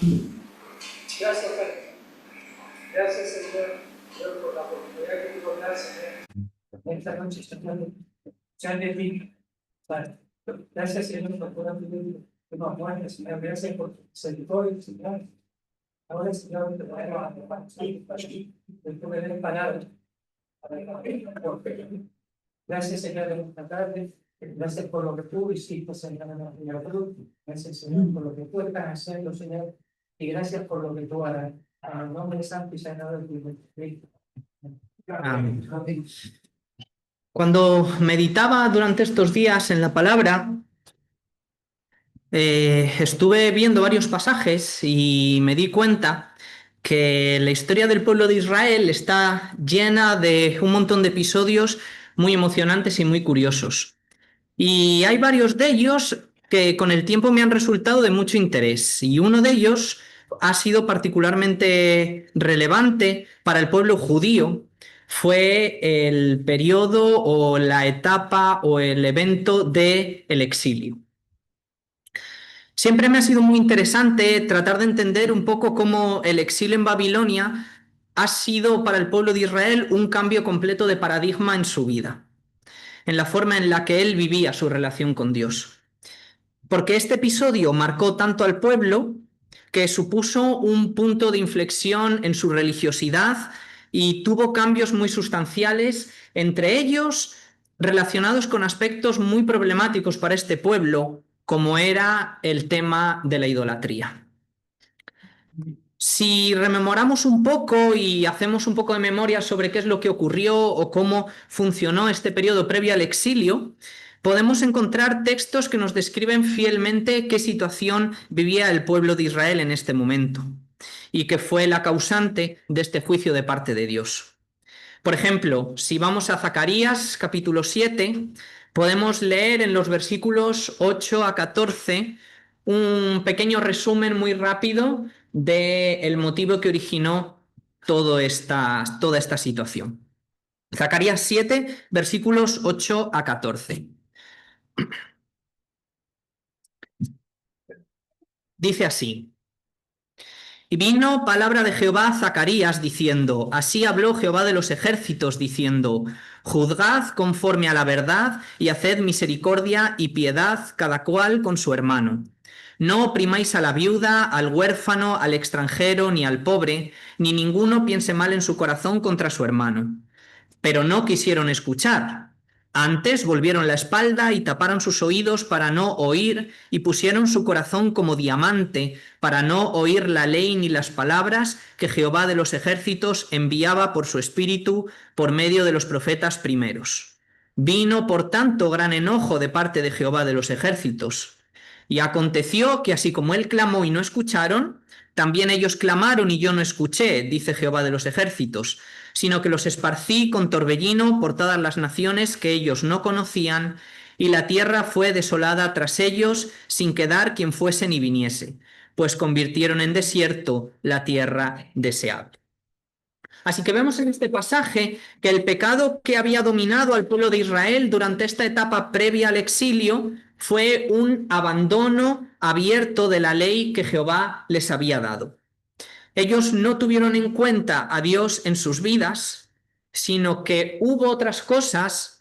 Gracias, Padre. Gracias, Señor, por la oportunidad que tú nos das, Señor. Esta noche, Señor, sean de ti, Padre. Gracias, Señor, por poder vivir que nos muestres, Señor. Gracias por tu misericordia, Señor. Ahora, Señor, te voy a compartir, de tu bendita palabra. Gracias, Señor, en esta tarde. Gracias por lo que tú hiciste, Señor, en la primera cruz. Gracias, Señor, por lo que tú estás haciendo, Señor. Y gracias por lo que tú harás. En el nombre santo y sagrado de Jesucristo. Amén. Cuando meditaba durante estos días en la palabra, estuve viendo varios pasajes y me di cuenta que la historia del pueblo de Israel está llena de un montón de episodios muy emocionantes y muy curiosos. Y hay varios de ellos que con el tiempo me han resultado de mucho interés. Y uno de ellos ha sido particularmente relevante para el pueblo judío. Fue el periodo o la etapa o el evento del exilio. Siempre me ha sido muy interesante tratar de entender un poco cómo el exilio en Babilonia ha sido para el pueblo de Israel un cambio completo de paradigma en su vida, en la forma en la que él vivía su relación con Dios. Porque este episodio marcó tanto al pueblo que supuso un punto de inflexión en su religiosidad y tuvo cambios muy sustanciales, entre ellos relacionados con aspectos muy problemáticos para este pueblo, como era el tema de la idolatría. Si rememoramos un poco y hacemos un poco de memoria sobre qué es lo que ocurrió o cómo funcionó este periodo previo al exilio, podemos encontrar textos que nos describen fielmente qué situación vivía el pueblo de Israel en este momento y que fue la causante de este juicio de parte de Dios. Por ejemplo, si vamos a Zacarías capítulo 7, podemos leer en los versículos 8 a 14 un pequeño resumen muy rápido del motivo que originó toda esta situación. Zacarías 7, versículos 8 a 14. Dice así: Y vino palabra de Jehová a Zacarías diciendo, así habló Jehová de los ejércitos, diciendo, juzgad conforme a la verdad y haced misericordia y piedad cada cual con su hermano. No oprimáis a la viuda, al huérfano, al extranjero, ni al pobre, ni ninguno piense mal en su corazón contra su hermano. Pero no quisieron escuchar. Antes volvieron la espalda y taparon sus oídos para no oír, y pusieron su corazón como diamante para no oír la ley ni las palabras que Jehová de los ejércitos enviaba por su espíritu por medio de los profetas primeros. Vino, por tanto, gran enojo de parte de Jehová de los ejércitos. Y aconteció que así como él clamó y no escucharon, también ellos clamaron y yo no escuché, dice Jehová de los ejércitos, sino que los esparcí con torbellino por todas las naciones que ellos no conocían, y la tierra fue desolada tras ellos, sin quedar quien fuese ni viniese, pues convirtieron en desierto la tierra deseable. Así que vemos en este pasaje que el pecado que había dominado al pueblo de Israel durante esta etapa previa al exilio fue un abandono abierto de la ley que Jehová les había dado. Ellos no tuvieron en cuenta a Dios en sus vidas, sino que hubo otras cosas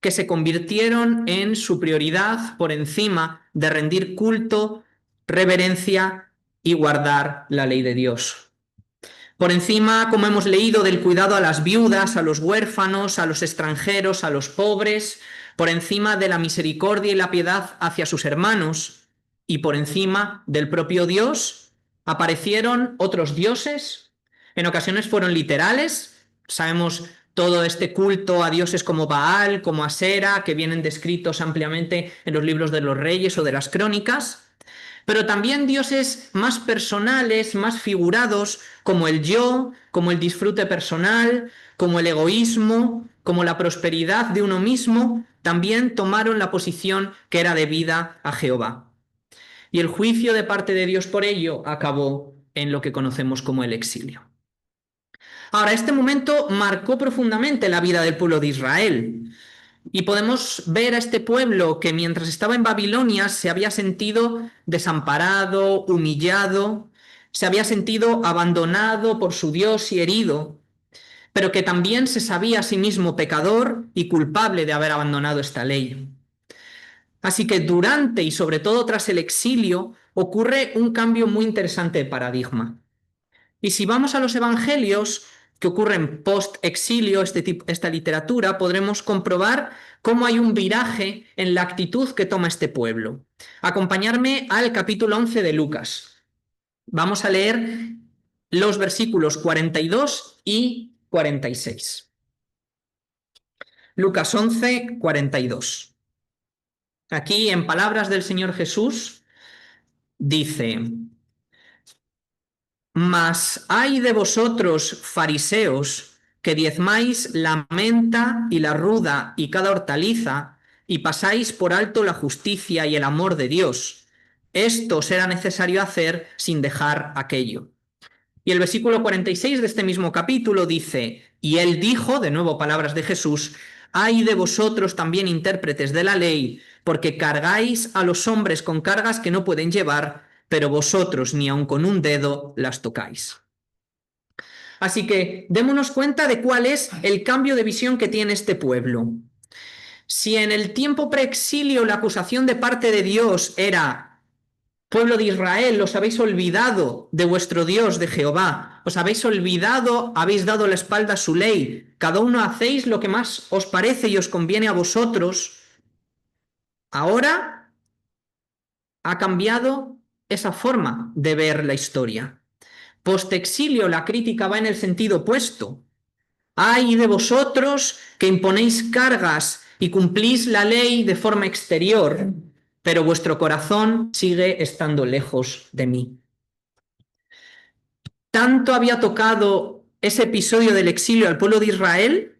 que se convirtieron en su prioridad por encima de rendir culto, reverencia y guardar la ley de Dios. Por encima, como hemos leído, del cuidado a las viudas, a los huérfanos, a los extranjeros, a los pobres, por encima de la misericordia y la piedad hacia sus hermanos, y por encima del propio Dios, aparecieron otros dioses. En ocasiones fueron literales. Sabemos todo este culto a dioses como Baal, como Asera, que vienen descritos ampliamente en los libros de los reyes o de las crónicas, pero también dioses más personales, más figurados, como el yo, como el disfrute personal, como el egoísmo, como la prosperidad de uno mismo, también tomaron la posición que era debida a Jehová. Y el juicio de parte de Dios por ello acabó en lo que conocemos como el exilio. Ahora, este momento marcó profundamente la vida del pueblo de Israel. Y podemos ver a este pueblo que mientras estaba en Babilonia se había sentido desamparado, humillado, se había sentido abandonado por su Dios y herido, pero que también se sabía a sí mismo pecador y culpable de haber abandonado esta ley. Así que durante y sobre todo tras el exilio ocurre un cambio muy interesante de paradigma. Y si vamos a los evangelios que ocurren post-exilio, esta literatura, podremos comprobar cómo hay un viraje en la actitud que toma este pueblo. Acompañarme al capítulo 11 de Lucas. Vamos a leer los versículos 42 y 46. Lucas 11, 42. Aquí, en palabras del Señor Jesús, dice: Mas ay de vosotros, fariseos, que diezmáis la menta y la ruda y cada hortaliza, y pasáis por alto la justicia y el amor de Dios. Esto será necesario hacer sin dejar aquello. Y el versículo 46 de este mismo capítulo dice: Y él dijo, de nuevo palabras de Jesús, ay de vosotros también intérpretes de la ley, porque cargáis a los hombres con cargas que no pueden llevar, pero vosotros ni aun con un dedo las tocáis. Así que démonos cuenta de cuál es el cambio de visión que tiene este pueblo. Si en el tiempo preexilio la acusación de parte de Dios era: pueblo de Israel, os habéis olvidado de vuestro Dios, de Jehová, os habéis olvidado, habéis dado la espalda a su ley, cada uno hacéis lo que más os parece y os conviene a vosotros. Ahora ha cambiado esa forma de ver la historia. Postexilio, la crítica va en el sentido opuesto. Ay de vosotros que imponéis cargas y cumplís la ley de forma exterior, pero vuestro corazón sigue estando lejos de mí. Tanto había tocado ese episodio del exilio al pueblo de Israel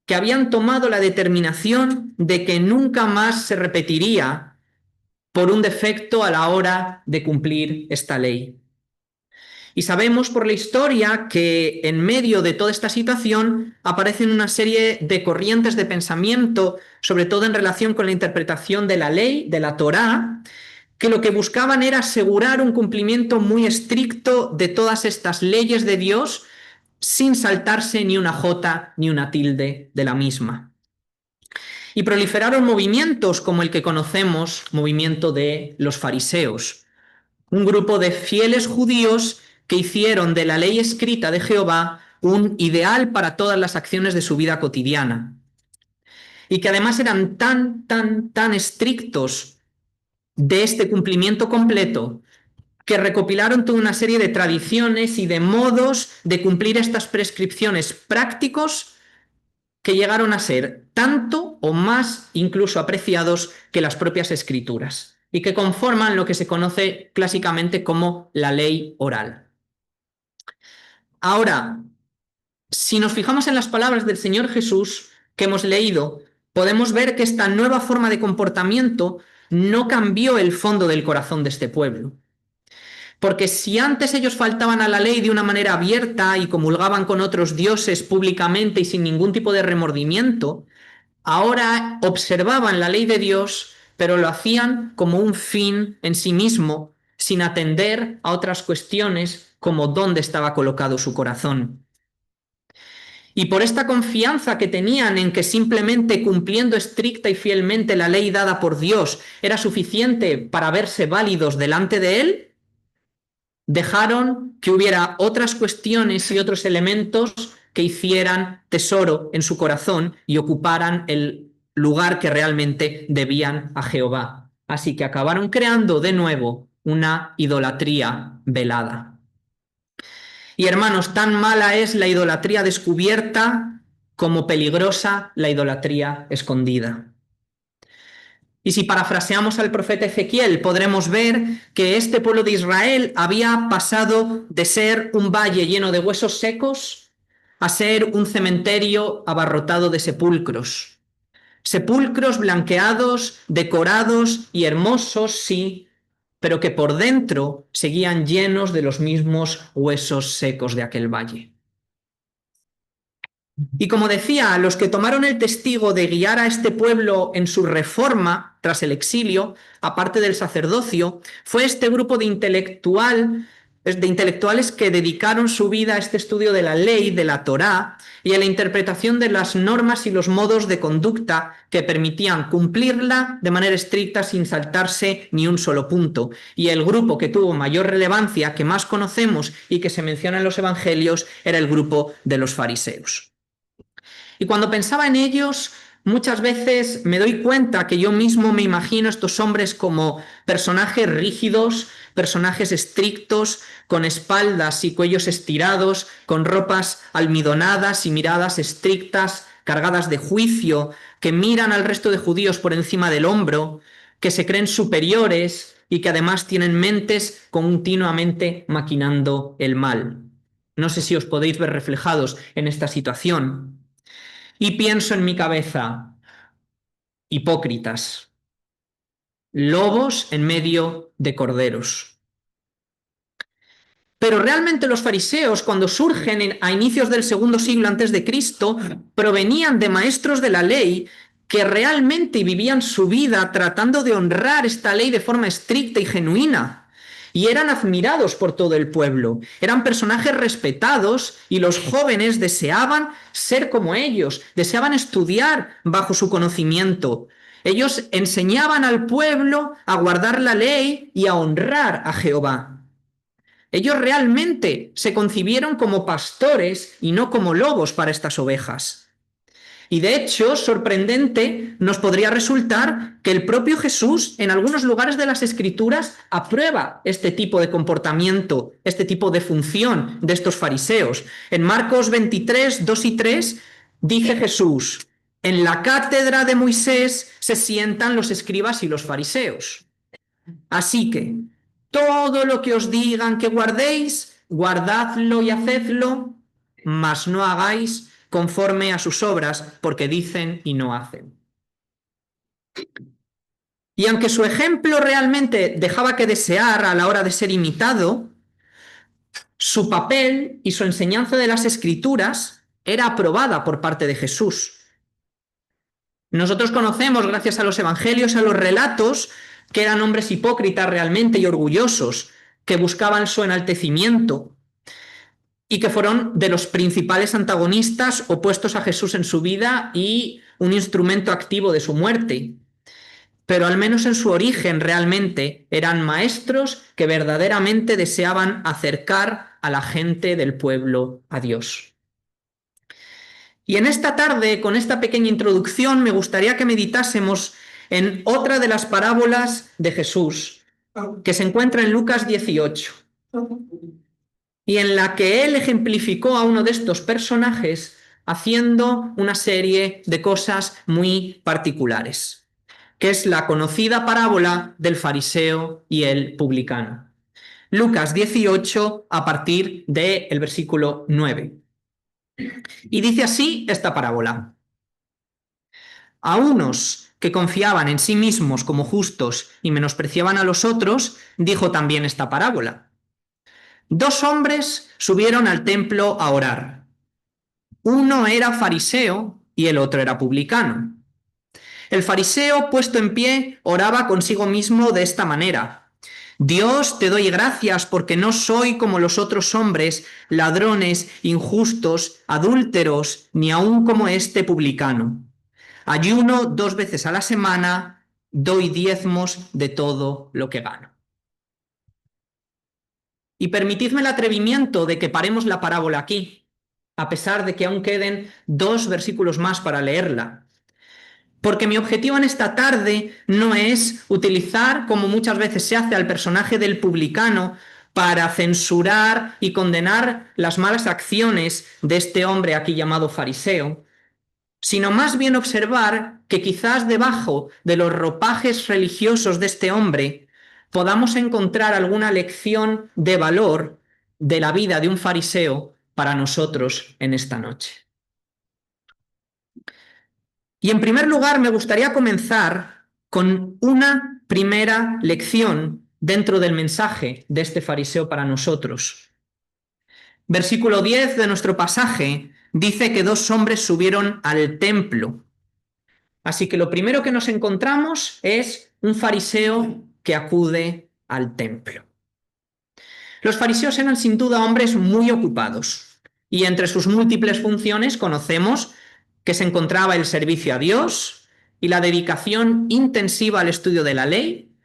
que habían tomado la determinación de que nunca más se repetiría por un defecto a la hora de cumplir esta ley. Y sabemos por la historia que en medio de toda esta situación aparecen una serie de corrientes de pensamiento, sobre todo en relación con la interpretación de la ley, de la Torá, que lo que buscaban era asegurar un cumplimiento muy estricto de todas estas leyes de Dios sin saltarse ni una jota ni una tilde de la misma. Y proliferaron movimientos como el que conocemos, movimiento de los fariseos, un grupo de fieles judíos que hicieron de la ley escrita de Jehová un ideal para todas las acciones de su vida cotidiana. Y que además eran tan estrictos de este cumplimiento completo que recopilaron toda una serie de tradiciones y de modos de cumplir estas prescripciones prácticos que llegaron a ser tanto o más incluso apreciados que las propias escrituras y que conforman lo que se conoce clásicamente como la ley oral. Ahora, si nos fijamos en las palabras del Señor Jesús que hemos leído, podemos ver que esta nueva forma de comportamiento no cambió el fondo del corazón de este pueblo. Porque si antes ellos faltaban a la ley de una manera abierta y comulgaban con otros dioses públicamente y sin ningún tipo de remordimiento, ahora observaban la ley de Dios, pero lo hacían como un fin en sí mismo, sin atender a otras cuestiones como dónde estaba colocado su corazón. Y por esta confianza que tenían en que simplemente cumpliendo estricta y fielmente la ley dada por Dios era suficiente para verse válidos delante de Él, dejaron que hubiera otras cuestiones y otros elementos que hicieran tesoro en su corazón y ocuparan el lugar que realmente debían a Jehová. Así que acabaron creando de nuevo una idolatría velada. Y hermanos, tan mala es la idolatría descubierta como peligrosa la idolatría escondida. Y si parafraseamos al profeta Ezequiel, podremos ver que este pueblo de Israel había pasado de ser un valle lleno de huesos secos a ser un cementerio abarrotado de sepulcros. Sepulcros blanqueados, decorados y hermosos, sí, pero que por dentro seguían llenos de los mismos huesos secos de aquel valle. Y como decía, los que tomaron el testigo de guiar a este pueblo en su reforma tras el exilio, aparte del sacerdocio, fue este grupo de de intelectuales que dedicaron su vida a este estudio de la ley, de la Torá, y a la interpretación de las normas y los modos de conducta que permitían cumplirla de manera estricta sin saltarse ni un solo punto. Y el grupo que tuvo mayor relevancia, que más conocemos y que se menciona en los evangelios, era el grupo de los fariseos. Y cuando pensaba en ellos, muchas veces me doy cuenta que yo mismo me imagino a estos hombres como personajes rígidos, personajes estrictos, con espaldas y cuellos estirados, con ropas almidonadas y miradas estrictas, cargadas de juicio, que miran al resto de judíos por encima del hombro, que se creen superiores y que además tienen mentes continuamente maquinando el mal. No sé si os podéis ver reflejados en esta situación. Y pienso en mi cabeza, hipócritas, lobos en medio de corderos. Pero realmente los fariseos, cuando surgen a inicios del segundo siglo antes de Cristo, provenían de maestros de la ley que realmente vivían su vida tratando de honrar esta ley de forma estricta y genuina. Y eran admirados por todo el pueblo. Eran personajes respetados y los jóvenes deseaban ser como ellos, deseaban estudiar bajo su conocimiento. Ellos enseñaban al pueblo a guardar la ley y a honrar a Jehová. Ellos realmente se concibieron como pastores y no como lobos para estas ovejas. Y de hecho, sorprendente, nos podría resultar que el propio Jesús en algunos lugares de las Escrituras aprueba este tipo de comportamiento, este tipo de función de estos fariseos. En Marcos 23, 2 y 3 dice Jesús: en la cátedra de Moisés se sientan los escribas y los fariseos. Así que todo lo que os digan que guardéis, guardadlo y hacedlo, mas no hagáis conforme a sus obras, porque dicen y no hacen. Y aunque su ejemplo realmente dejaba que desear a la hora de ser imitado, su papel y su enseñanza de las Escrituras era aprobada por parte de Jesús. Nosotros conocemos, gracias a los evangelios, a los relatos, que eran hombres hipócritas realmente y orgullosos, que buscaban su enaltecimiento y que fueron de los principales antagonistas opuestos a Jesús en su vida y un instrumento activo de su muerte. Pero al menos en su origen realmente eran maestros que verdaderamente deseaban acercar a la gente del pueblo a Dios. Y en esta tarde, con esta pequeña introducción, me gustaría que meditásemos en otra de las parábolas de Jesús, que se encuentra en Lucas 18, y en la que él ejemplificó a uno de estos personajes haciendo una serie de cosas muy particulares, que es la conocida parábola del fariseo y el publicano. Lucas 18, a partir del versículo 9. Y dice así esta parábola: a unos que confiaban en sí mismos como justos y menospreciaban a los otros, dijo también esta parábola. Dos hombres subieron al templo a orar. Uno era fariseo y el otro era publicano. El fariseo, puesto en pie, oraba consigo mismo de esta manera: Dios, te doy gracias porque no soy como los otros hombres, ladrones, injustos, adúlteros, ni aun como este publicano. Ayuno 2 veces a la semana, doy diezmos de todo lo que gano. Y permitidme el atrevimiento de que paremos la parábola aquí, a pesar de que aún queden 2 versículos más para leerla. Porque mi objetivo en esta tarde no es utilizar, como muchas veces se hace, al personaje del publicano para censurar y condenar las malas acciones de este hombre aquí llamado fariseo, sino más bien observar que quizás debajo de los ropajes religiosos de este hombre podamos encontrar alguna lección de valor de la vida de un fariseo para nosotros en esta noche. Y en primer lugar me gustaría comenzar con una primera lección dentro del mensaje de este fariseo para nosotros. Versículo 10 de nuestro pasaje dice que 2 hombres subieron al templo. Así que lo primero que nos encontramos es un fariseo que acude al templo. Los fariseos eran sin duda hombres muy ocupados y entre sus múltiples funciones conocemos que se encontraba el servicio a Dios y la dedicación intensiva al estudio de la ley,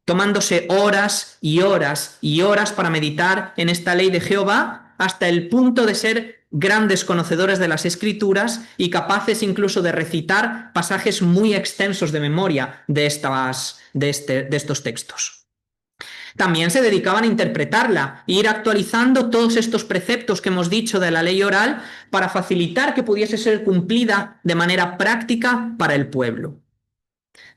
tomándose horas y horas y horas para meditar en esta ley de Jehová hasta el punto de ser grandes conocedores de las Escrituras y capaces incluso de recitar pasajes muy extensos de memoria de estos textos. También se dedicaban a interpretarla e ir actualizando todos estos preceptos que hemos dicho de la ley oral para facilitar que pudiese ser cumplida de manera práctica para el pueblo.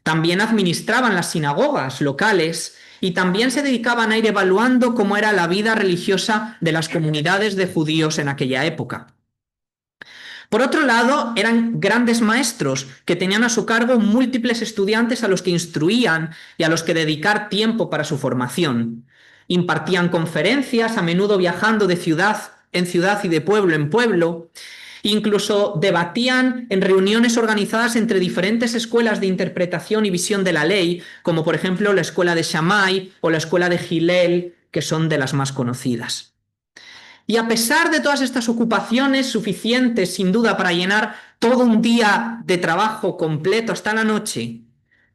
También administraban las sinagogas locales y también se dedicaban a ir evaluando cómo era la vida religiosa de las comunidades de judíos en aquella época. Por otro lado, eran grandes maestros que tenían a su cargo múltiples estudiantes a los que instruían y a los que dedicar tiempo para su formación. Impartían conferencias, a menudo viajando de ciudad en ciudad y de pueblo en pueblo. Incluso debatían en reuniones organizadas entre diferentes escuelas de interpretación y visión de la ley, como por ejemplo la escuela de Shammai o la escuela de Hillel, que son de las más conocidas. Y a pesar de todas estas ocupaciones suficientes, sin duda, para llenar todo un día de trabajo completo hasta la noche,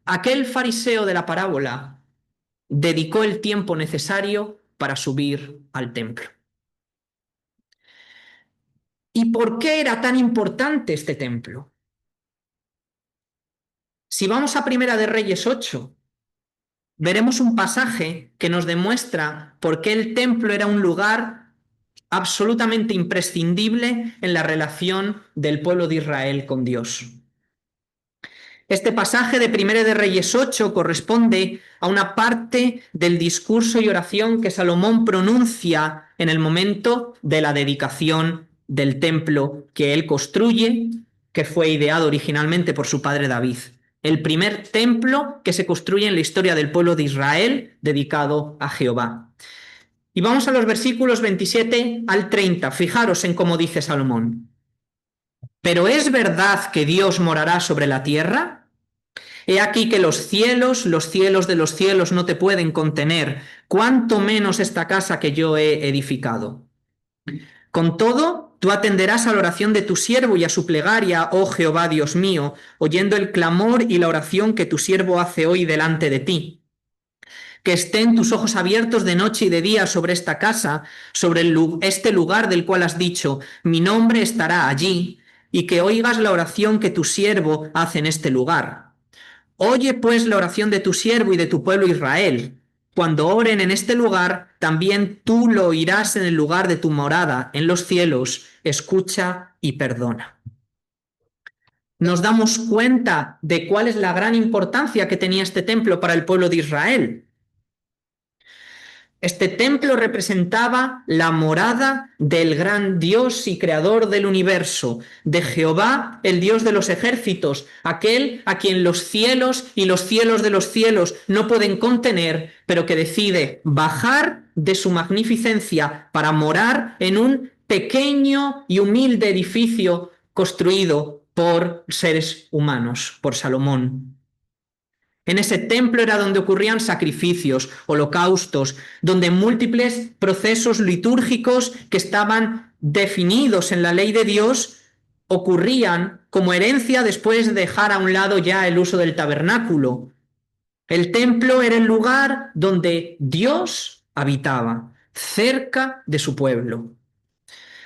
aquel fariseo de la parábola dedicó el tiempo necesario para subir al templo. ¿Y por qué era tan importante este templo? Si vamos a Primera de Reyes 8, veremos un pasaje que nos demuestra por qué el templo era un lugar absolutamente imprescindible en la relación del pueblo de Israel con Dios. Este pasaje de Primera de Reyes 8 corresponde a una parte del discurso y oración que Salomón pronuncia en el momento de la dedicación del templo que él construye, que fue ideado originalmente por su padre David. El primer templo que se construye en la historia del pueblo de Israel dedicado a Jehová. Y vamos a los versículos 27 al 30. Fijaros en cómo dice Salomón. ¿Pero es verdad que Dios morará sobre la tierra? He aquí que los cielos de los cielos no te pueden contener, cuánto menos esta casa que yo he edificado. Con todo, tú atenderás a la oración de tu siervo y a su plegaria, oh Jehová Dios mío, oyendo el clamor y la oración que tu siervo hace hoy delante de ti. Que estén tus ojos abiertos de noche y de día sobre esta casa, sobre este lugar del cual has dicho, mi nombre estará allí, y que oigas la oración que tu siervo hace en este lugar. Oye pues la oración de tu siervo y de tu pueblo Israel. Cuando oren en este lugar, también tú lo oirás en el lugar de tu morada, en los cielos. Escucha y perdona. Nos damos cuenta de cuál es la gran importancia que tenía este templo para el pueblo de Israel. Este templo representaba la morada del gran Dios y creador del universo, de Jehová, el Dios de los ejércitos, aquel a quien los cielos y los cielos de los cielos no pueden contener, pero que decide bajar de su magnificencia para morar en un pequeño y humilde edificio construido por seres humanos, por Salomón. En ese templo era donde ocurrían sacrificios, holocaustos, donde múltiples procesos litúrgicos que estaban definidos en la ley de Dios ocurrían como herencia después de dejar a un lado ya el uso del tabernáculo. El templo era el lugar donde Dios habitaba, cerca de su pueblo.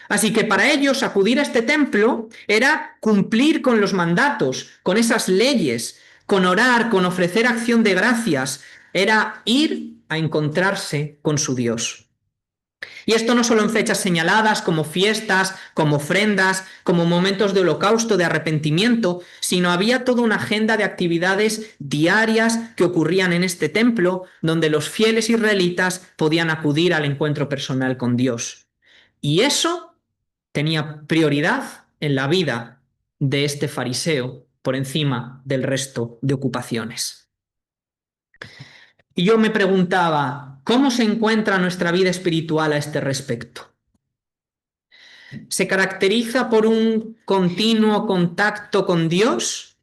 Así que para ellos acudir a este templo era cumplir con los mandatos, con esas leyes, con orar, con ofrecer acción de gracias, era ir a encontrarse con su Dios. Y esto no solo en fechas señaladas como fiestas, como ofrendas, como momentos de holocausto, de arrepentimiento, sino había toda una agenda de actividades diarias que ocurrían en este templo, donde los fieles israelitas podían acudir al encuentro personal con Dios. Y eso tenía prioridad en la vida de este fariseo por encima del resto de ocupaciones. Y yo me preguntaba, ¿cómo se encuentra nuestra vida espiritual a este respecto? ¿Se caracteriza por un continuo contacto con Dios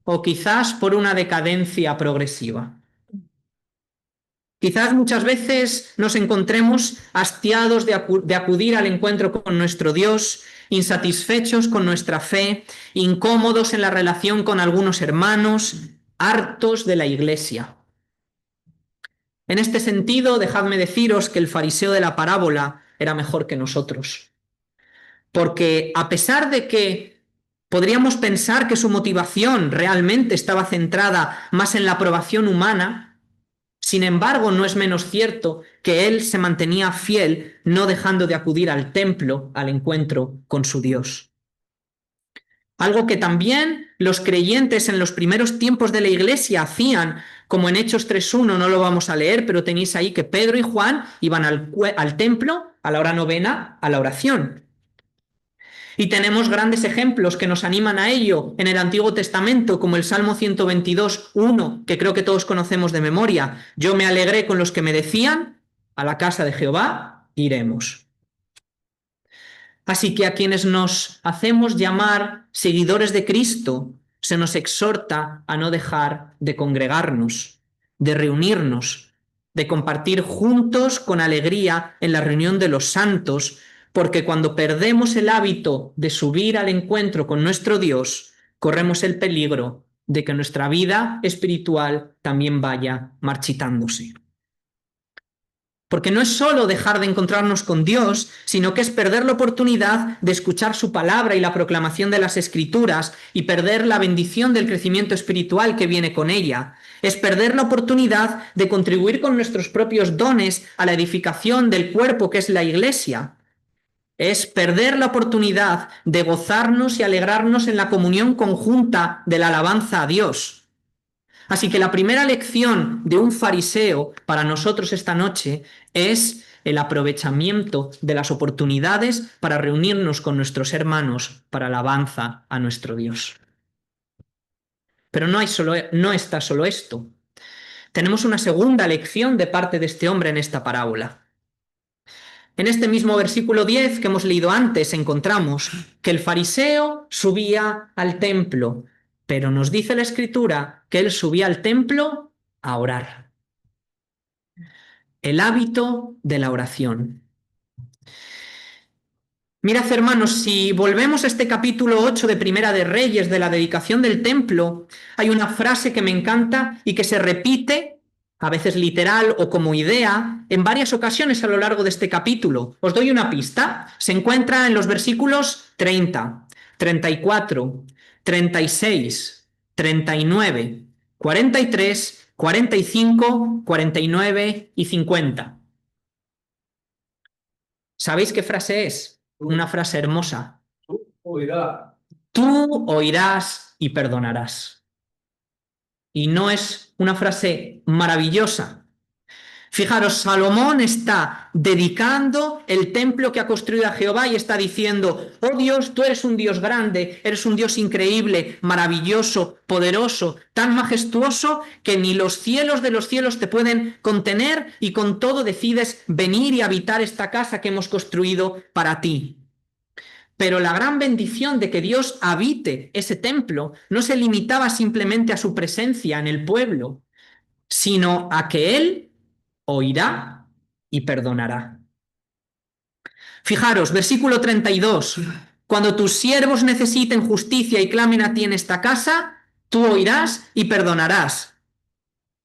o quizás por una decadencia progresiva? Quizás muchas veces nos encontremos hastiados de acudir al encuentro con nuestro Dios, insatisfechos con nuestra fe, incómodos en la relación con algunos hermanos, hartos de la Iglesia. En este sentido, dejadme deciros que el fariseo de la parábola era mejor que nosotros. Porque a pesar de que podríamos pensar que su motivación realmente estaba centrada más en la aprobación humana, sin embargo, no es menos cierto que él se mantenía fiel, no dejando de acudir al templo, al encuentro con su Dios. Algo que también los creyentes en los primeros tiempos de la Iglesia hacían, como en Hechos 3.1, no lo vamos a leer, pero tenéis ahí que Pedro y Juan iban al templo a la hora novena, a la oración. Y tenemos grandes ejemplos que nos animan a ello en el Antiguo Testamento, como el Salmo 122.1, que creo que todos conocemos de memoria. Yo me alegré con los que me decían, a la casa de Jehová iremos. Así que a quienes nos hacemos llamar seguidores de Cristo, se nos exhorta a no dejar de congregarnos, de reunirnos, de compartir juntos con alegría en la reunión de los santos, porque cuando perdemos el hábito de subir al encuentro con nuestro Dios, corremos el peligro de que nuestra vida espiritual también vaya marchitándose. Porque no es solo dejar de encontrarnos con Dios, sino que es perder la oportunidad de escuchar su palabra y la proclamación de las Escrituras y perder la bendición del crecimiento espiritual que viene con ella. Es perder la oportunidad de contribuir con nuestros propios dones a la edificación del cuerpo que es la Iglesia. Es perder la oportunidad de gozarnos y alegrarnos en la comunión conjunta de la alabanza a Dios. Así que la primera lección de un fariseo para nosotros esta noche es el aprovechamiento de las oportunidades para reunirnos con nuestros hermanos para alabanza a nuestro Dios. Pero no está solo esto. Tenemos una segunda lección de parte de este hombre en esta parábola. En este mismo versículo 10 que hemos leído antes encontramos que el fariseo subía al templo, pero nos dice la Escritura que él subía al templo a orar. El hábito de la oración. Mirad, hermanos, si volvemos a este capítulo 8 de Primera de Reyes, de la dedicación del templo, hay una frase que me encanta y que se repite, a veces literal o como idea, en varias ocasiones a lo largo de este capítulo. Os doy una pista. Se encuentra en los versículos 30, 34, 36, 39, 43, 45, 49 y 50. ¿Sabéis qué frase es? Una frase hermosa. Tú oirás y perdonarás. Y no es una frase maravillosa. Fijaros, Salomón está dedicando el templo que ha construido a Jehová y está diciendo: oh Dios, tú eres un Dios grande, eres un Dios increíble, maravilloso, poderoso, tan majestuoso que ni los cielos de los cielos te pueden contener, y con todo decides venir y habitar esta casa que hemos construido para ti. Pero la gran bendición de que Dios habite ese templo no se limitaba simplemente a su presencia en el pueblo, sino a que Él oirá y perdonará. Fijaros, versículo 32. Cuando tus siervos necesiten justicia y clamen a ti en esta casa, tú oirás y perdonarás.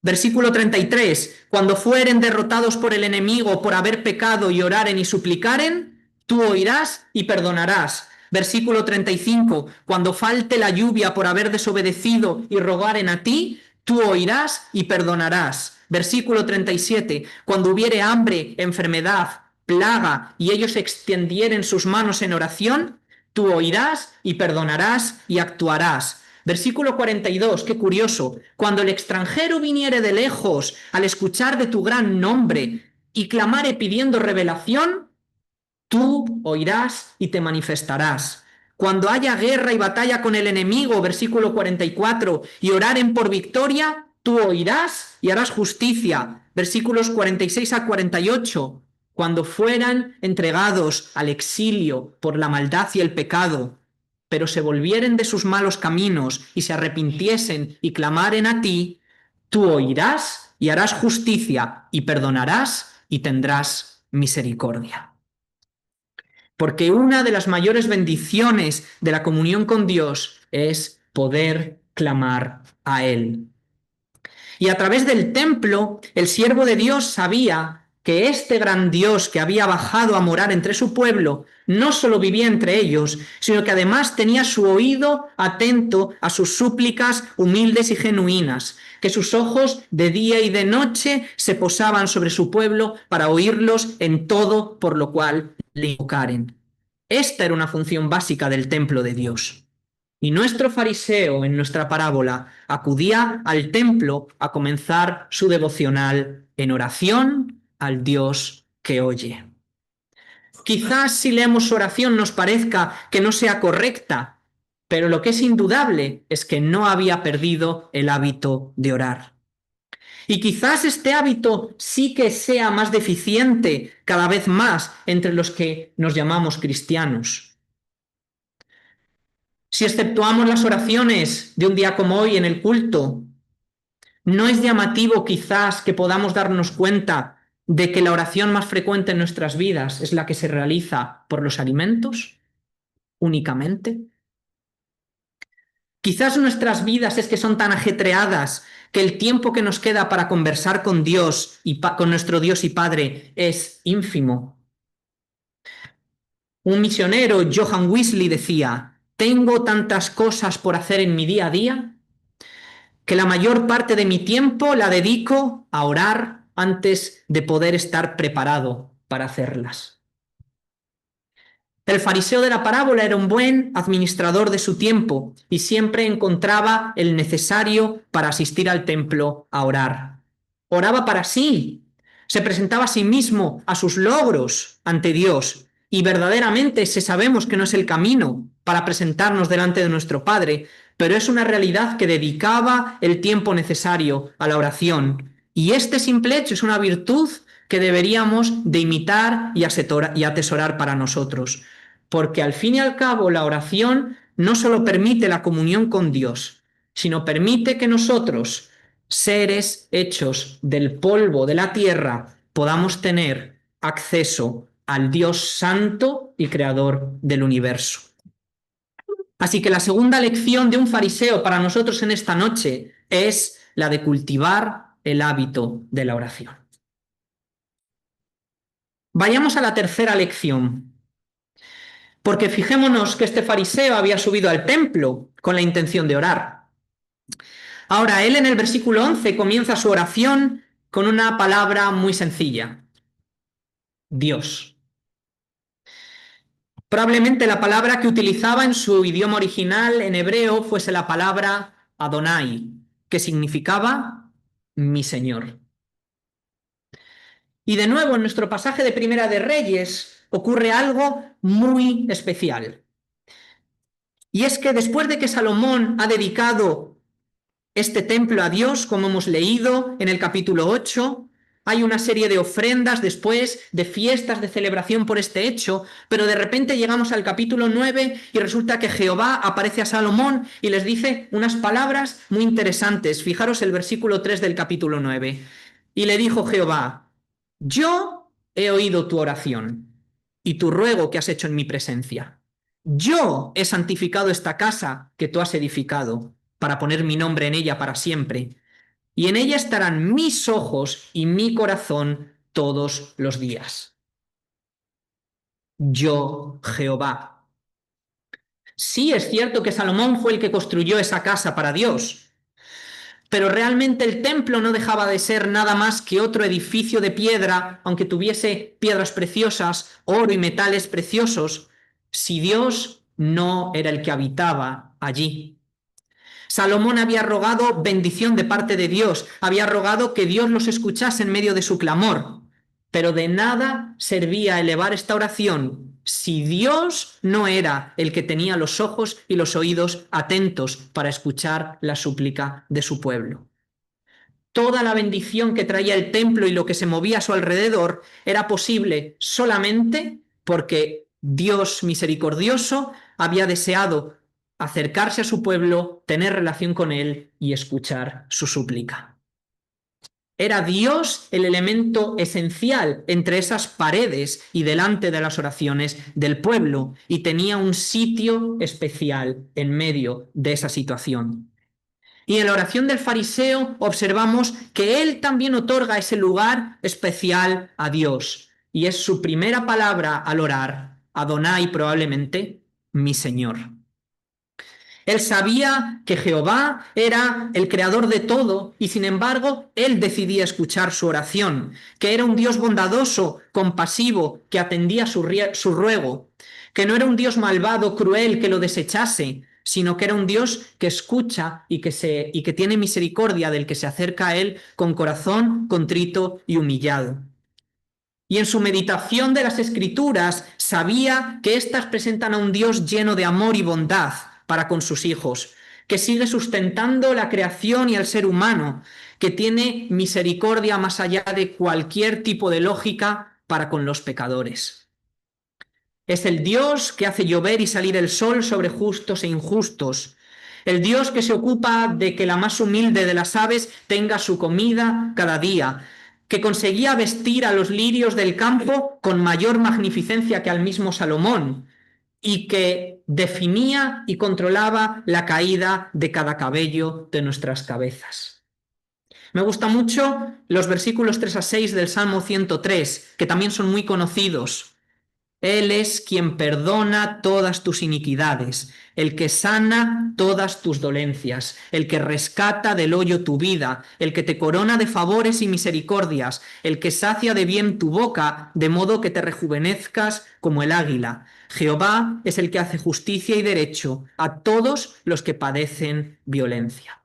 Versículo 33. Cuando fueren derrotados por el enemigo por haber pecado y oraren y suplicaren, tú oirás y perdonarás. Versículo 35. Cuando falte la lluvia por haber desobedecido y rogaren a ti, tú oirás y perdonarás. Versículo 37. Cuando hubiere hambre, enfermedad, plaga y ellos extendieren sus manos en oración, tú oirás y perdonarás y actuarás. Versículo 42, qué curioso. Cuando el extranjero viniere de lejos al escuchar de tu gran nombre y clamare pidiendo revelación, tú oirás y te manifestarás. Cuando haya guerra y batalla con el enemigo, versículo 44, y oraren por victoria, tú oirás y harás justicia. Versículos 46 a 48. Cuando fueran entregados al exilio por la maldad y el pecado, pero se volvieren de sus malos caminos y se arrepintiesen y clamaren a ti, tú oirás y harás justicia y perdonarás y tendrás misericordia. Porque una de las mayores bendiciones de la comunión con Dios es poder clamar a Él. Y a través del templo, el siervo de Dios sabía que este gran Dios que había bajado a morar entre su pueblo no solo vivía entre ellos, sino que además tenía su oído atento a sus súplicas humildes y genuinas, que sus ojos de día y de noche se posaban sobre su pueblo para oírlos en todo por lo cual le invocaren. Esta era una función básica del templo de Dios. Y nuestro fariseo en nuestra parábola acudía al templo a comenzar su devocional en oración al Dios que oye. Quizás si leemos su oración nos parezca que no sea correcta, pero lo que es indudable es que no había perdido el hábito de orar. Y quizás este hábito sí que sea más deficiente cada vez más entre los que nos llamamos cristianos. Si exceptuamos las oraciones de un día como hoy en el culto, ¿no es llamativo quizás que podamos darnos cuenta de que la oración más frecuente en nuestras vidas es la que se realiza por los alimentos únicamente? Quizás nuestras vidas es que son tan ajetreadas que el tiempo que nos queda para conversar con Dios y con nuestro Dios y Padre es ínfimo. Un misionero, Johann Wesley, decía: tengo tantas cosas por hacer en mi día a día que la mayor parte de mi tiempo la dedico a orar antes de poder estar preparado para hacerlas. El fariseo de la parábola era un buen administrador de su tiempo y siempre encontraba el necesario para asistir al templo a orar. Oraba para sí, se presentaba a sí mismo, a sus logros ante Dios, y verdaderamente sabemos que no es el camino para presentarnos delante de nuestro Padre, pero es una realidad que dedicaba el tiempo necesario a la oración. Y este simple hecho es una virtud que deberíamos de imitar y atesorar para nosotros. Porque al fin y al cabo la oración no solo permite la comunión con Dios, sino permite que nosotros, seres hechos del polvo de la tierra, podamos tener acceso al Dios santo y creador del universo. Así que la segunda lección de un fariseo para nosotros en esta noche es la de cultivar el hábito de la oración. Vayamos a la tercera lección. Porque fijémonos que este fariseo había subido al templo con la intención de orar. Ahora, él en el versículo 11 comienza su oración con una palabra muy sencilla: Dios. Probablemente la palabra que utilizaba en su idioma original en hebreo fuese la palabra Adonai, que significaba mi Señor. Y de nuevo en nuestro pasaje de Primera de Reyes ocurre algo muy especial. Y es que después de que Salomón ha dedicado este templo a Dios, como hemos leído en el capítulo 8, hay una serie de ofrendas después, de fiestas de celebración por este hecho, pero de repente llegamos al capítulo 9 y resulta que Jehová aparece a Salomón y les dice unas palabras muy interesantes. Fijaros el versículo 3 del capítulo 9. Y le dijo Jehová: yo he oído tu oración y tu ruego que has hecho en mi presencia. Yo he santificado esta casa que tú has edificado para poner mi nombre en ella para siempre, y en ella estarán mis ojos y mi corazón todos los días. Yo, Jehová. Sí, es cierto que Salomón fue el que construyó esa casa para Dios, pero realmente el templo no dejaba de ser nada más que otro edificio de piedra, aunque tuviese piedras preciosas, oro y metales preciosos, si Dios no era el que habitaba allí. Salomón había rogado bendición de parte de Dios, había rogado que Dios los escuchase en medio de su clamor, pero de nada servía elevar esta oración si Dios no era el que tenía los ojos y los oídos atentos para escuchar la súplica de su pueblo. Toda la bendición que traía el templo y lo que se movía a su alrededor era posible solamente porque Dios misericordioso había deseado acercarse a su pueblo, tener relación con él y escuchar su súplica. Era Dios el elemento esencial entre esas paredes y delante de las oraciones del pueblo, y tenía un sitio especial en medio de esa situación. Y en la oración del fariseo observamos que él también otorga ese lugar especial a Dios. Y es su primera palabra al orar, Adonai probablemente, mi Señor. Él sabía que Jehová era el creador de todo y sin embargo él decidía escuchar su oración, que era un Dios bondadoso, compasivo, que atendía su ruego, que no era un Dios malvado, cruel, que lo desechase, sino que era un Dios que escucha y que tiene misericordia del que se acerca a él con corazón contrito y humillado. Y en su meditación de las Escrituras sabía que éstas presentan a un Dios lleno de amor y bondad para con sus hijos, que sigue sustentando la creación y al ser humano, que tiene misericordia más allá de cualquier tipo de lógica para con los pecadores. Es el Dios que hace llover y salir el sol sobre justos e injustos, el Dios que se ocupa de que la más humilde de las aves tenga su comida cada día, que conseguía vestir a los lirios del campo con mayor magnificencia que al mismo Salomón, y que definía y controlaba la caída de cada cabello de nuestras cabezas. Me gustan mucho los versículos 3 a 6 del Salmo 103, que también son muy conocidos. Él es quien perdona todas tus iniquidades, el que sana todas tus dolencias, el que rescata del hoyo tu vida, el que te corona de favores y misericordias, el que sacia de bien tu boca, de modo que te rejuvenezcas como el águila. Jehová es el que hace justicia y derecho a todos los que padecen violencia.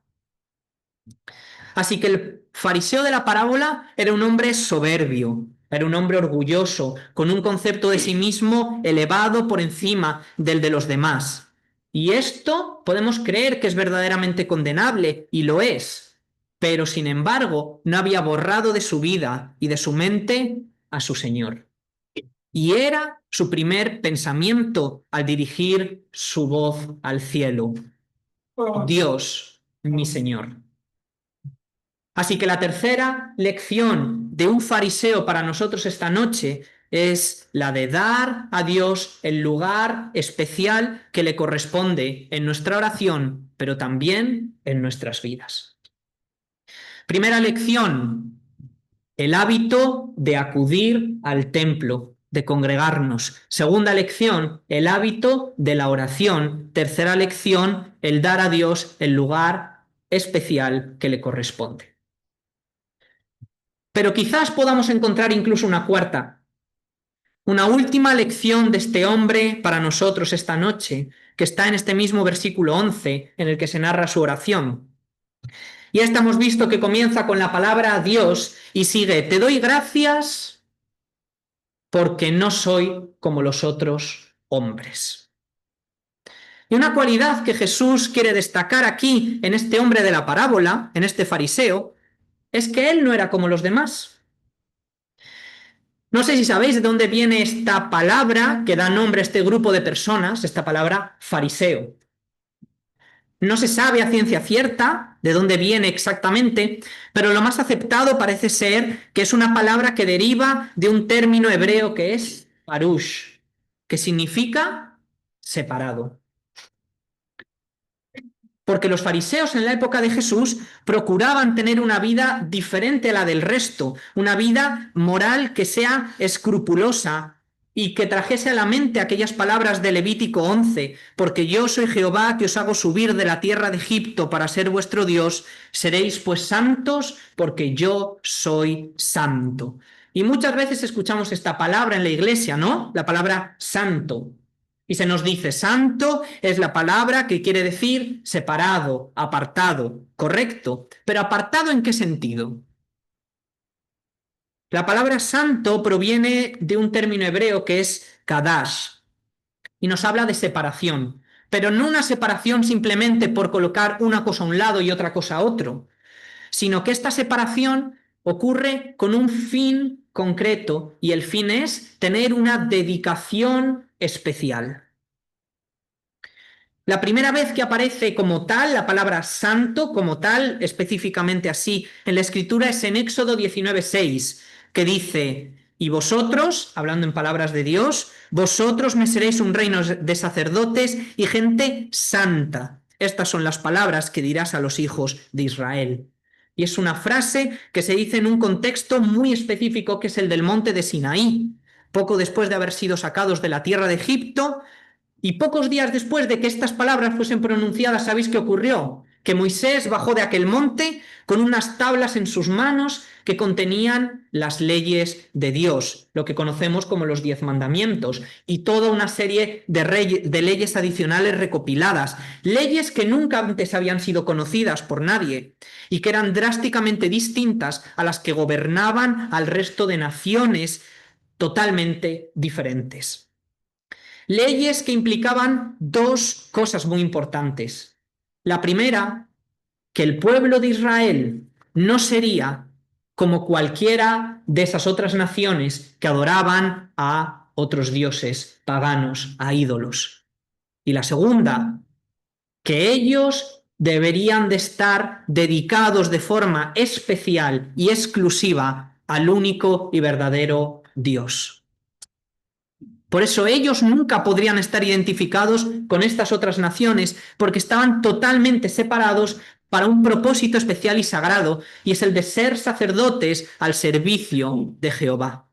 Así que el fariseo de la parábola era un hombre soberbio, era un hombre orgulloso, con un concepto de sí mismo elevado por encima del de los demás. Y esto podemos creer que es verdaderamente condenable, y lo es, pero sin embargo no había borrado de su vida y de su mente a su Señor. Y era su primer pensamiento al dirigir su voz al cielo. Dios, mi Señor. Así que la tercera lección de un fariseo para nosotros esta noche es la de dar a Dios el lugar especial que le corresponde en nuestra oración, pero también en nuestras vidas. Primera lección, el hábito de acudir al templo, de congregarnos. Segunda lección, el hábito de la oración. Tercera lección, el dar a Dios el lugar especial que le corresponde. Pero quizás podamos encontrar incluso una cuarta, una última lección de este hombre para nosotros esta noche, que está en este mismo versículo 11, en el que se narra su oración. Y esta hemos visto que comienza con la palabra Dios y sigue, te doy gracias porque no soy como los otros hombres. Y una cualidad que Jesús quiere destacar aquí en este hombre de la parábola, en este fariseo, es que él no era como los demás. No sé si sabéis de dónde viene esta palabra que da nombre a este grupo de personas, esta palabra fariseo. No se sabe a ciencia cierta de dónde viene exactamente, pero lo más aceptado parece ser que es una palabra que deriva de un término hebreo que es parush, que significa separado. Porque los fariseos en la época de Jesús procuraban tener una vida diferente a la del resto, una vida moral que sea escrupulosa y que trajese a la mente aquellas palabras de Levítico 11, porque yo soy Jehová que os hago subir de la tierra de Egipto para ser vuestro Dios, seréis pues santos porque yo soy santo. Y muchas veces escuchamos esta palabra en la iglesia, ¿no? La palabra santo. Y se nos dice, santo es la palabra que quiere decir separado, apartado, correcto. Pero ¿apartado en qué sentido? La palabra santo proviene de un término hebreo que es kadash y nos habla de separación, pero no una separación simplemente por colocar una cosa a un lado y otra cosa a otro, sino que esta separación ocurre con un fin concreto y el fin es tener una dedicación especial. La primera vez que aparece como tal, la palabra santo como tal, específicamente así, en la Escritura es en Éxodo 19:6, que dice, y vosotros, hablando en palabras de Dios, vosotros me seréis un reino de sacerdotes y gente santa. Estas son las palabras que dirás a los hijos de Israel. Y es una frase que se dice en un contexto muy específico, que es el del monte de Sinaí. Poco después de haber sido sacados de la tierra de Egipto, y pocos días después de que estas palabras fuesen pronunciadas, ¿sabéis qué ocurrió? Que Moisés bajó de aquel monte con unas tablas en sus manos que contenían las leyes de Dios, lo que conocemos como los 10 mandamientos, y toda una serie de leyes adicionales recopiladas, leyes que nunca antes habían sido conocidas por nadie y que eran drásticamente distintas a las que gobernaban al resto de naciones totalmente diferentes. Leyes que implicaban dos cosas muy importantes. La primera, que el pueblo de Israel no sería como cualquiera de esas otras naciones que adoraban a otros dioses paganos, a ídolos. Y la segunda, que ellos deberían de estar dedicados de forma especial y exclusiva al único y verdadero Dios. Por eso ellos nunca podrían estar identificados con estas otras naciones, porque estaban totalmente separados para un propósito especial y sagrado, y es el de ser sacerdotes al servicio de Jehová.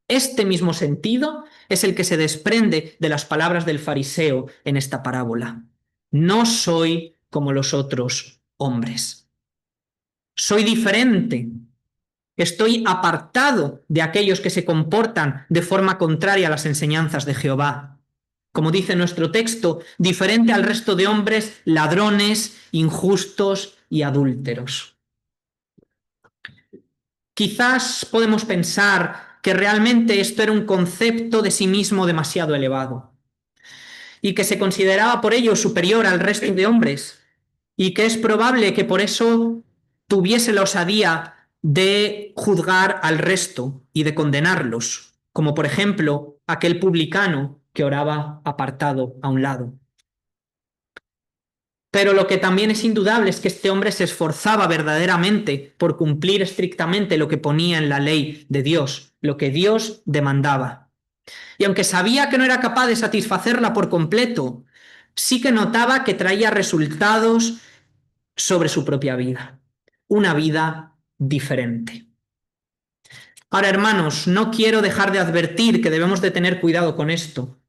Este mismo sentido es el que se desprende de las palabras del fariseo en esta parábola. No soy como los otros hombres. Soy diferente. Estoy apartado de aquellos que se comportan de forma contraria a las enseñanzas de Jehová. Como dice nuestro texto, diferente al resto de hombres, ladrones, injustos y adúlteros. Quizás podemos pensar que realmente esto era un concepto de sí mismo demasiado elevado y que se consideraba por ello superior al resto de hombres y que es probable que por eso tuviese la osadía de juzgar al resto y de condenarlos, como por ejemplo aquel publicano que oraba apartado a un lado. Pero lo que también es indudable es que este hombre se esforzaba verdaderamente por cumplir estrictamente lo que ponía en la ley de Dios, lo que Dios demandaba. Y aunque sabía que no era capaz de satisfacerla por completo, sí que notaba que traía resultados sobre su propia vida, una vida diferente. Ahora, hermanos, no quiero dejar de advertir que debemos de tener cuidado con esto,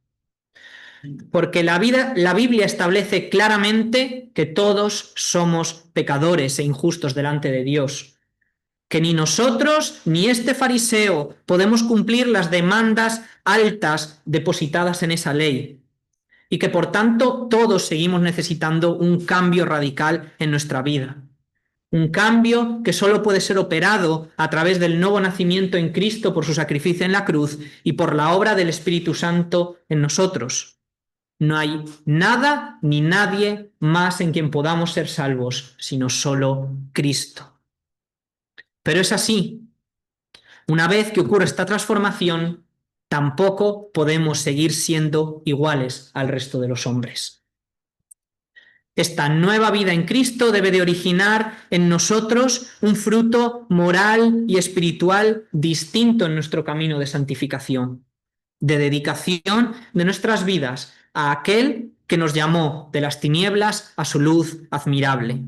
porque la Biblia establece claramente que todos somos pecadores e injustos delante de Dios, que ni nosotros ni este fariseo podemos cumplir las demandas altas depositadas en esa ley, y que por tanto todos seguimos necesitando un cambio radical en nuestra vida. Un cambio que solo puede ser operado a través del nuevo nacimiento en Cristo por su sacrificio en la cruz y por la obra del Espíritu Santo en nosotros. No hay nada ni nadie más en quien podamos ser salvos, sino solo Cristo. Pero es así. Una vez que ocurre esta transformación, tampoco podemos seguir siendo iguales al resto de los hombres. Esta nueva vida en Cristo debe de originar en nosotros un fruto moral y espiritual distinto en nuestro camino de santificación, de dedicación de nuestras vidas a aquel que nos llamó de las tinieblas a su luz admirable.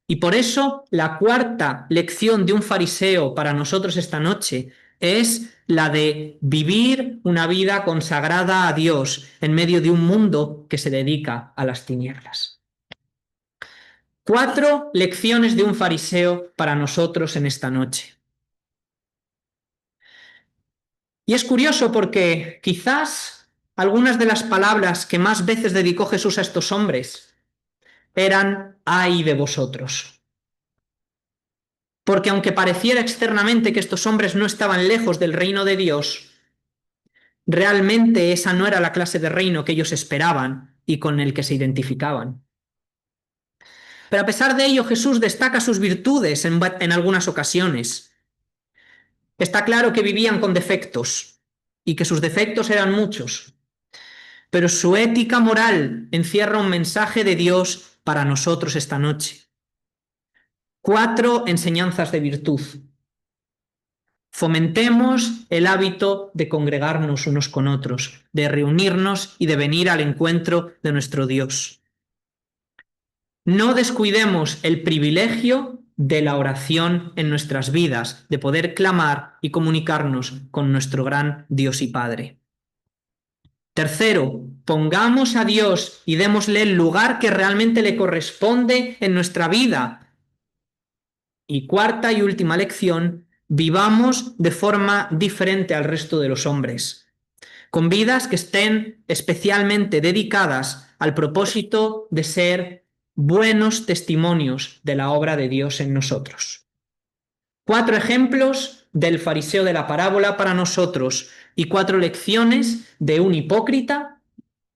Y por eso la cuarta lección de un fariseo para nosotros esta noche es la de vivir una vida consagrada a Dios en medio de un mundo que se dedica a las tinieblas. 4 lecciones de un fariseo para nosotros en esta noche. Y es curioso porque quizás algunas de las palabras que más veces dedicó Jesús a estos hombres eran ay de vosotros. Porque aunque pareciera externamente que estos hombres no estaban lejos del reino de Dios, realmente esa no era la clase de reino que ellos esperaban y con el que se identificaban. Pero a pesar de ello, Jesús destaca sus virtudes en algunas ocasiones. Está claro que vivían con defectos y que sus defectos eran muchos. pero su ética moral encierra un mensaje de Dios para nosotros esta noche. 4 enseñanzas de virtud. Fomentemos el hábito de congregarnos unos con otros, de reunirnos y de venir al encuentro de nuestro Dios. No descuidemos el privilegio de la oración en nuestras vidas, de poder clamar y comunicarnos con nuestro gran Dios y Padre. Tercero, pongamos a Dios y démosle el lugar que realmente le corresponde en nuestra vida. Y cuarta y última lección, vivamos de forma diferente al resto de los hombres, con vidas que estén especialmente dedicadas al propósito de ser buenos testimonios de la obra de Dios en nosotros. 4 ejemplos del fariseo de la parábola para nosotros y 4 lecciones de un hipócrita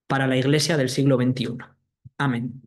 para la iglesia del siglo XXI. Amén.